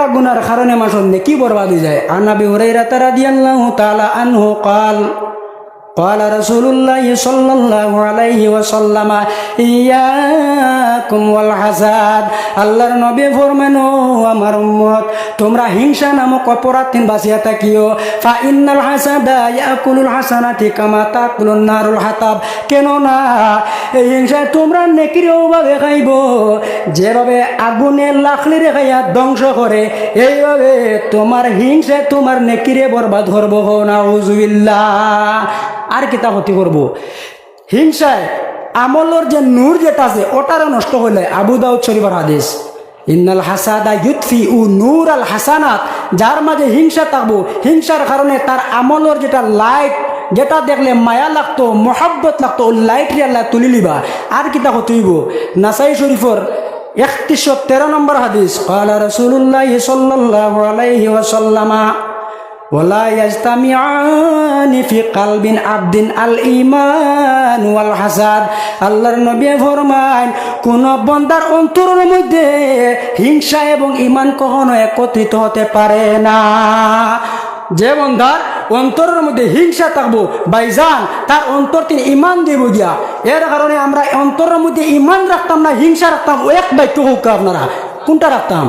একটা গুনার কারণে মানুষের নেকি বরবাদ হয়ে যায়। আন আবি হুরায়রা রাদিয়াল্লাহু তাআলা আনহু قال قال رسول الله صلى الله عليه وسلم إياكم والحسد আল্লাহর নবী ফরমান ও আমার উম্মত তোমরা হিংসা নামক অপরাধ থেকে বাঁচিয়া থাকিও ফা ইন্নাল হাসাদা ইয়াকুলুল হাসানাতি কামা তাকুলুন নারুল হাতাব কেন না এই হিংসা তোমরা নেকির ভাবে খাইব যেভাবে আগুনের লাকড়ি খাইয়া ধ্বংস করে এইভাবে তোমার হিংসা তোমার নেকিরে বরবাদ করব নাউজুবিল্লাহ। আর কিতা ক্ষতি করব হিংসায় আমলের যে নূর যেটা আছে ওটারও নষ্ট হইলে। আবু দাউদ শরীফের হাদিস ইন্নাল হাসাদা ইউতফিউ নূর আল হাসানাত যার মাঝে হিংসা থাকবো হিংসার কারণে তার আমলের যেটা লাইট যেটা দেখলে মায়া লাগতো মোহাব্বত লাগতো ও লাইট আল্লাহ তুলি লিবা। আর কিতা ক্ষতি হইব নাসাই শরীফের 3113 নম্বর হাদিস ক্বালা রাসূলুল্লাহ সাল্লাল্লাহু আলাইহি ওয়াসাল্লাম ওয়ালা ইয়াজতামিআনি ফি কলবিন আবদিন আল ঈমান ওয়াল হাসাদ আল্লাহর নবী ফরমান কোন বান্দার অন্তরের মধ্যে হিংসা এবং ঈমান কখনো একত্রিত হতে পারে না। যে বান্দার অন্তরের মধ্যে হিংসা থাকবো ভাইজান তার অন্তর তিনি ঈমান দেব গিয়া। এর কারণে আমরা অন্তরের মধ্যে ঈমান রাখতাম না হিংসা রাখতাম। এক দায়িত্ব হোক আপনারা কোনটা রাখতাম?